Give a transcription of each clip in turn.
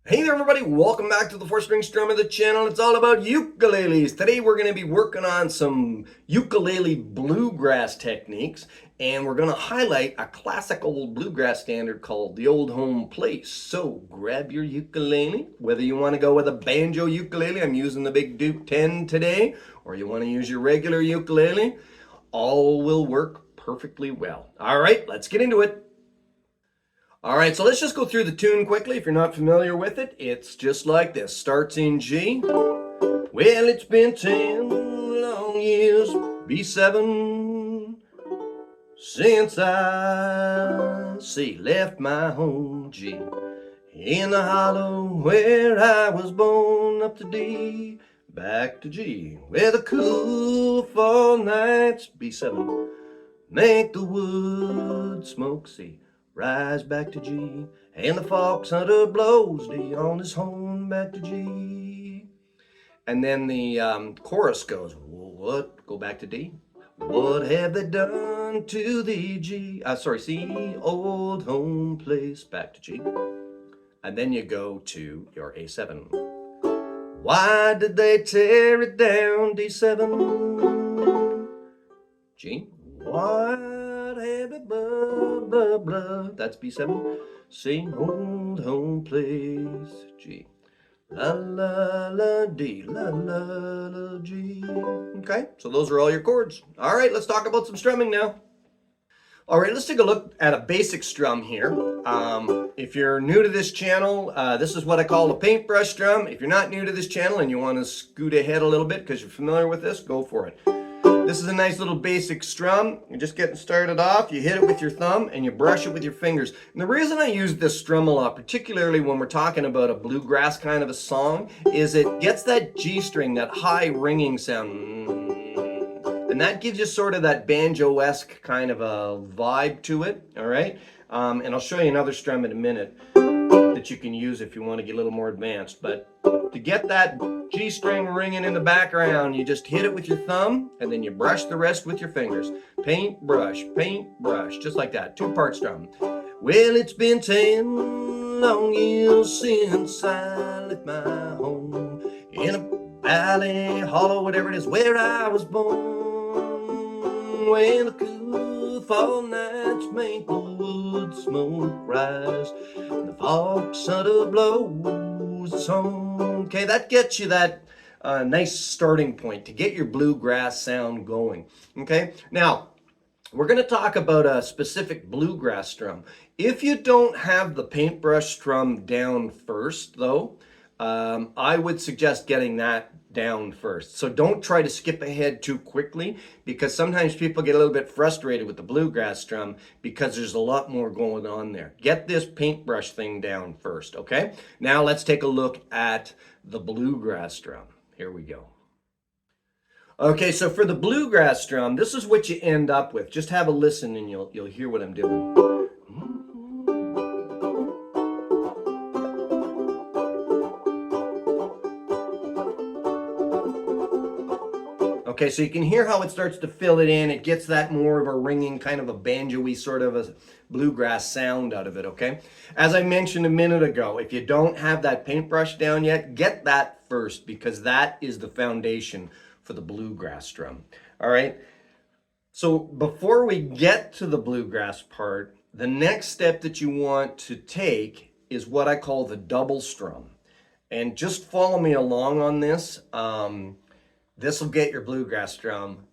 Hey there everybody, welcome back to the Four String Strummers, the channel. It's all about ukuleles. Today we're going to be working on some ukulele bluegrass techniques, and we're going to highlight a classic old bluegrass standard called The Old Home Place. So grab your ukulele, whether you want to go with a banjo ukulele, I'm using the Big Duke 10 today, or you want to use your regular ukulele, all will work perfectly well. All right, let's get into it. All right, so let's just go through the tune quickly. If you're not familiar with it, it's just like this. Starts in G. Well, it's been 10 long years, B7, since left my home, G. In the hollow where I was born, up to D, back to G. Where the cool fall nights, B7, make the wood smoke, C. Rise back to G, and the fox hunter blows D on his horn back to G. And then the chorus goes, what? Go back to D. What have they done to the G? C, old home place, back to G. And then you go to your A7. Why did they tear it down, D7? G. What have it, blah, blah, blah. That's B7. C, old home place, G. La, la, la, D, la, la, la, G. Okay, so those are all your chords. All right, let's talk about some strumming now. All right, let's take a look at a basic strum here. If you're new to this channel, this is what I call a paintbrush strum. If you're not new to this channel and you want to scoot ahead a little bit because you're familiar with this, go for it. This is a nice little basic strum. You're just getting started off. You hit it with your thumb and you brush it with your fingers. And the reason I use this strum a lot, particularly when we're talking about a bluegrass kind of a song, is it gets that G string, that high ringing sound. And that gives you sort of that banjo-esque kind of a vibe to it, all right? And I'll show you another strum in a minute that you can use if you want to get a little more advanced. But to get that G string ringing in the background, you just hit it with your thumb and then you brush the rest with your fingers. Paint, brush, just like that. Two-part strum. Well, it's been 10 long years since I left my home in a valley, hollow, whatever it is, where I was born. When the cool fall nights make the wood smoke rise and the fox hunter blows his horn. Okay, that gets you that nice starting point to get your bluegrass sound going. Okay, now we're going to talk about a specific bluegrass strum. If you don't have the paintbrush strum down first, though, I would suggest getting that down first. So don't try to skip ahead too quickly, because sometimes people get a little bit frustrated with the bluegrass strum because there's a lot more going on there. Get this paintbrush thing down first, okay? Now let's take a look at the bluegrass strum. Here we go. Okay, so for the bluegrass strum, this is what you end up with. Just have a listen and you'll hear what I'm doing. Okay, so you can hear how it starts to fill it in. It gets that more of a ringing, kind of a banjo-y sort of a bluegrass sound out of it, okay? As I mentioned a minute ago, if you don't have that paintbrush down yet, get that first, because that is the foundation for the bluegrass strum, all right? So before we get to the bluegrass part, the next step that you want to take is what I call the double strum. And just follow me along on this. This will get your bluegrass strum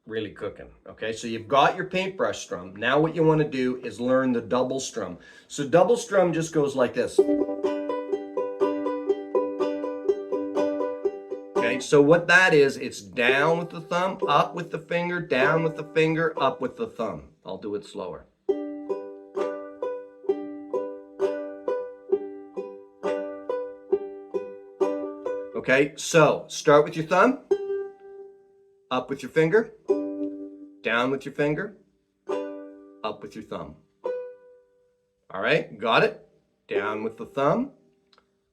really cooking, okay? So you've got your paintbrush strum. Now what you want to do is learn the double strum. So double strum just goes like this. Okay, so what that is, it's down with the thumb, up with the finger, down with the finger, up with the thumb. I'll do it slower. Okay, so start with your thumb. Up with your finger, down with your finger, up with your thumb. All right, got it? Down with the thumb,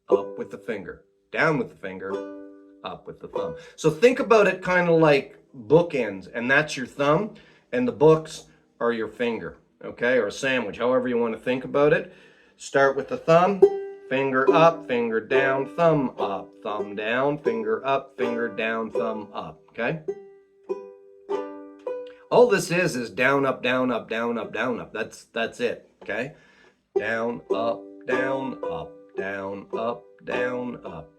up with the finger, down with the finger, up with the thumb. So think about it kind of like bookends, and that's your thumb, and the books are your finger, okay, or a sandwich, however you want to think about it. Start with the thumb, finger up, finger down, thumb up, thumb down, finger up, finger down, thumb up, okay? All this is down, up, down, up, down, up, down, up. That's it, okay? Down, up, down, up, down, up, down, up.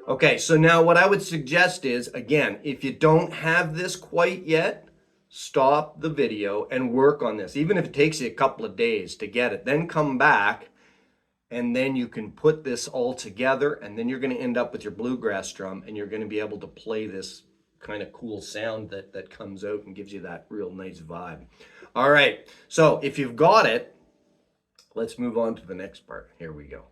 Okay, so now what I would suggest is, again, if you don't have this quite yet, stop the video and work on this, even if it takes you a couple of days to get it. Then come back, and then you can put this all together, and then you're going to end up with your bluegrass drum, and you're going to be able to play this kind of cool sound that comes out and gives you that real nice vibe. All right, so if you've got it, let's move on to the next part. Here we go.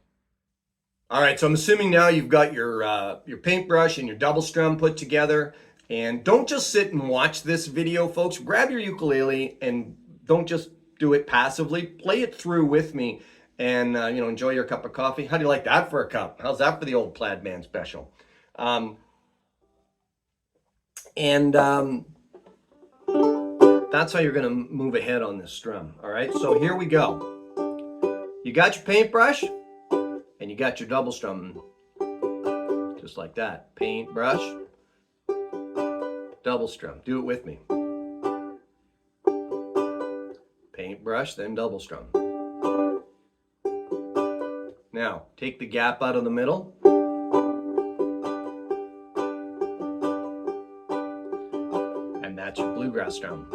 All right, so I'm assuming now you've got your paintbrush and your double strum put together. And don't just sit and watch this video, folks. Grab your ukulele and don't just do it passively. Play it through with me and enjoy your cup of coffee. How do you like that for a cup? How's that for the old Plaid Man special? That's how you're going to move ahead on this strum. All right, so here we go. You got your paintbrush and you got your double strum, just like that. Paintbrush, double strum. Do it with me. Paintbrush, then double strum. Now, take the gap out of the middle. And that's your bluegrass strum.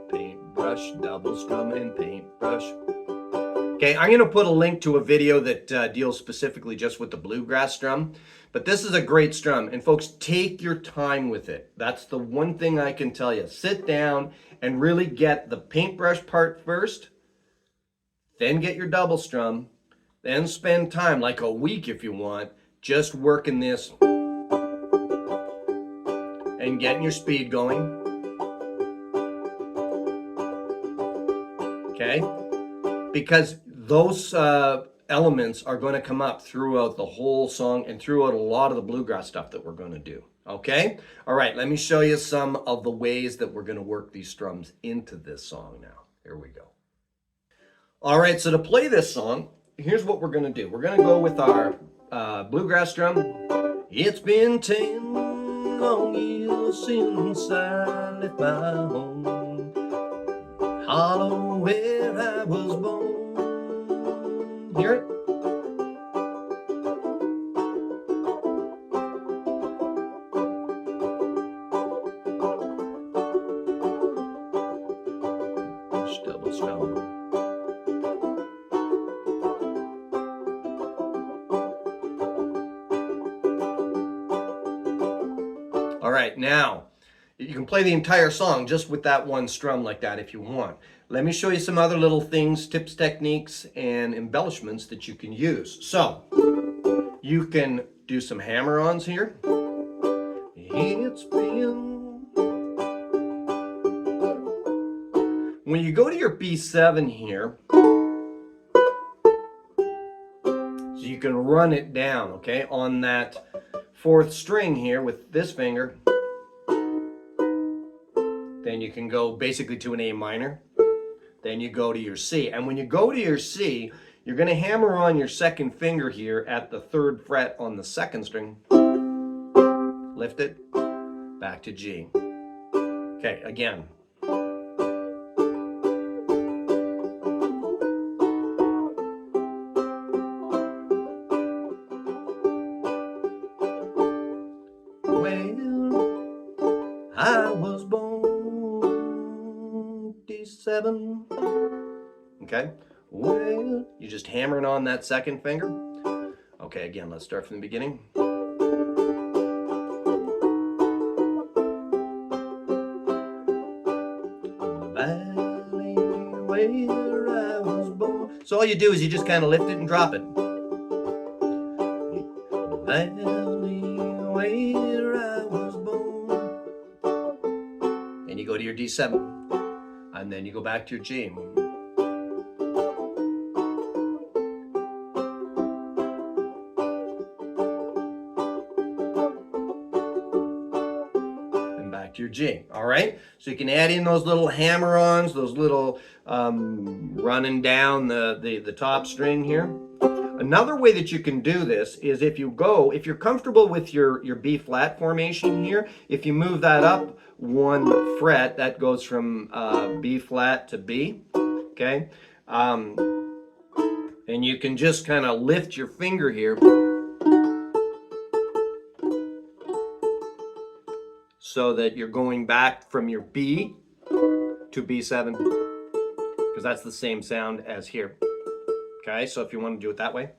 Paintbrush, double strum, and paintbrush. Okay, I'm going to put a link to a video that deals specifically just with the bluegrass strum. But this is a great strum. And folks, take your time with it. That's the one thing I can tell you. Sit down and really get the paintbrush part first. Then get your double strum. Then spend time, like a week if you want, just working this and getting your speed going. Okay? Because those elements are going to come up throughout the whole song and throughout a lot of the bluegrass stuff that we're going to do. Okay? All right, let me show you some of the ways that we're going to work these strums into this song now. Here we go. All right, so to play this song, here's what we're going to do. We're going to go with our bluegrass drum. It's been 10 long years since I left my home, hollow where I was born. Hear it? Double strum. All right, now you can play the entire song just with that one strum like that if you want. Let me show you some other little things, tips, techniques, and embellishments that you can use. So, you can do some hammer-ons here. It's been... When you go to your B7 here, so you can run it down, okay, on that fourth string here with this finger. Then you can go basically to an A minor. Then you go to your C. And when you go to your C, you're going to hammer on your second finger here at the 3rd fret on the 2nd string. Lift it, back to G. Okay, again. Well, I was born 57. Okay, well, you're just hammering on that second finger. Okay, again, let's start from the beginning. The valley where I was born. So all you do is you just kind of lift it and drop it. The valley where I was born. And you go to your D7. And then you go back to your G. And back to your G. All right? So you can add in those little hammer-ons, those little running down the top string here. Another way that you can do this is if you're comfortable with your B flat formation here, if you move that up one fret, that goes from B flat to B, okay? And you can just kind of lift your finger here so that you're going back from your B to B7, because that's the same sound as here. Okay, so if you want to do it that way.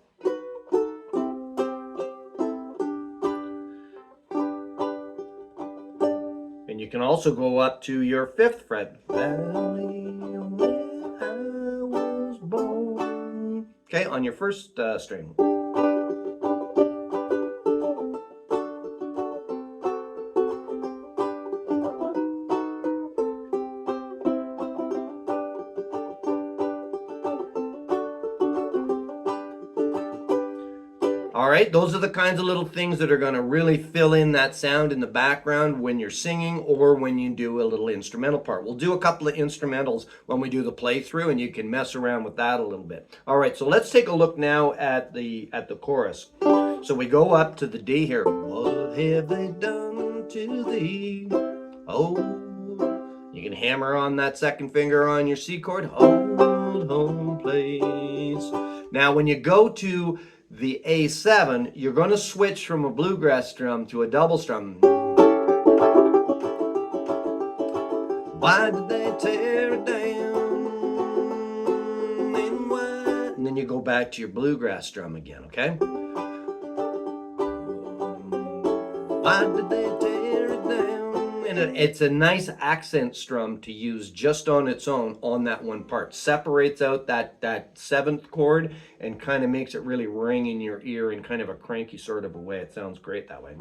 And you can also go up to your 5th fret. Valley where I was born. Okay, on your 1st string. All right, those are the kinds of little things that are going to really fill in that sound in the background when you're singing or when you do a little instrumental part. We'll do a couple of instrumentals when we do the playthrough, and you can mess around with that a little bit. All right, so let's take a look now at the chorus. So we go up to the D here. What have they done to thee? Oh, you can hammer on that 2nd finger on your C chord. Old home place. Now when you go to the A7, you're going to switch from a bluegrass strum to a double strum. Why did they tear it down? And why? And then you go back to your bluegrass strum again, okay? Why did they tear it down? And it's a nice accent strum to use just on its own on that one part. Separates out that 7th chord and kind of makes it really ring in your ear in kind of a cranky sort of a way. It sounds great that way.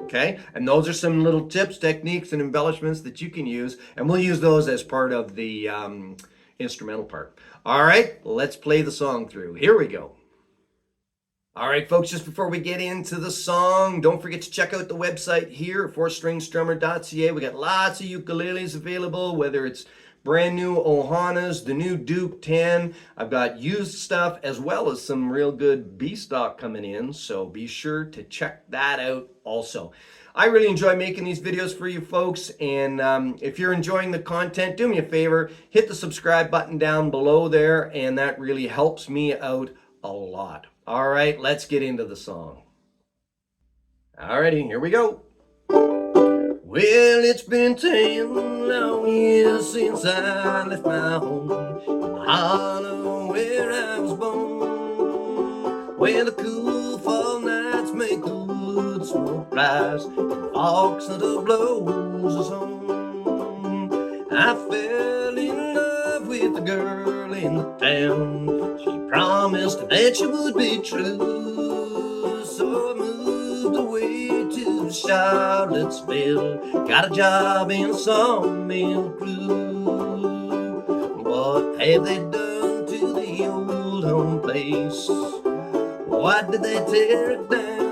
Okay, and those are some little tips, techniques, and embellishments that you can use, and we'll use those as part of the instrumental part. All right, let's play the song through. Here we go. All right, folks, just before we get into the song, don't forget to check out the website here, fourstringstrummer.ca. We got lots of ukuleles available, whether it's brand new Ohanas, the new Duke 10. I've got used stuff as well as some real good B stock coming in, so be sure to check that out also. I really enjoy making these videos for you folks, and if you're enjoying the content, do me a favor, hit the subscribe button down below there, and that really helps me out a lot. All right, let's get into the song. Alrighty, here we go. Well, it's been 10 long years since I left my home in the hollow where I was born, where the cool fall nights make the wood smoke rise and the fox hunter blows us home. I fell in love with a girl in the town. She promised that she would be true, so I moved away to Charlottesville, got a job in a sawmill crew. What have they done to the old home place? Why did they tear it down?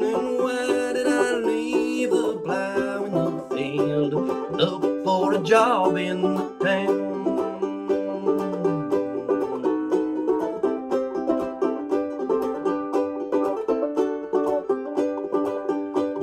And why did I leave the plow in the field, look for a job in the town?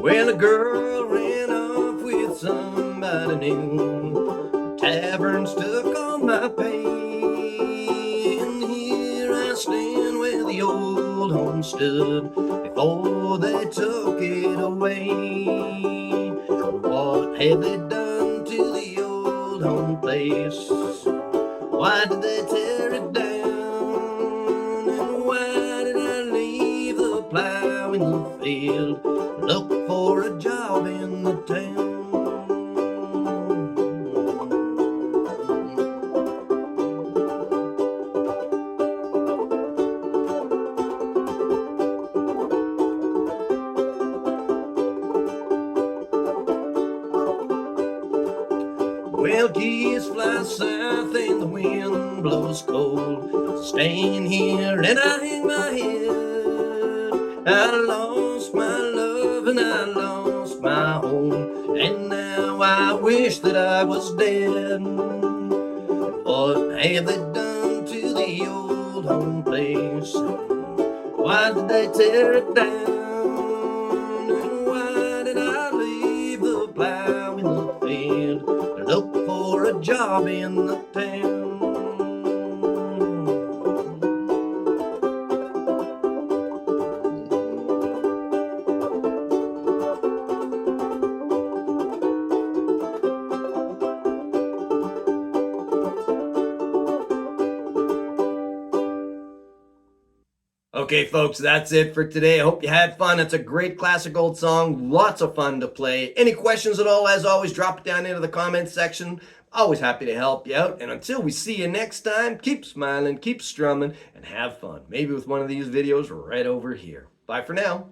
Well, the girl ran off with somebody new. The tavern stuck on my pay, and here I stand where the old home stood before they took it away. What have they done to the old home place? Why did they tear it down? And why did I leave the plow in the field, look for a job in the town? Well, geese fly south and the wind blows cold, staying here and I hang my head I lost my love and I lost my home, and now I wish that I was dead. What have they done to the old home place? Why did they tear it down? And why did I leave the plow in the field to look for a job in the town? Okay, folks, that's it for today. I hope you had fun. It's a great classic old song. Lots of fun to play. Any questions at all, as always, drop it down into the comments section. Always happy to help you out. And until we see you next time, keep smiling, keep strumming, and have fun. Maybe with one of these videos right over here. Bye for now.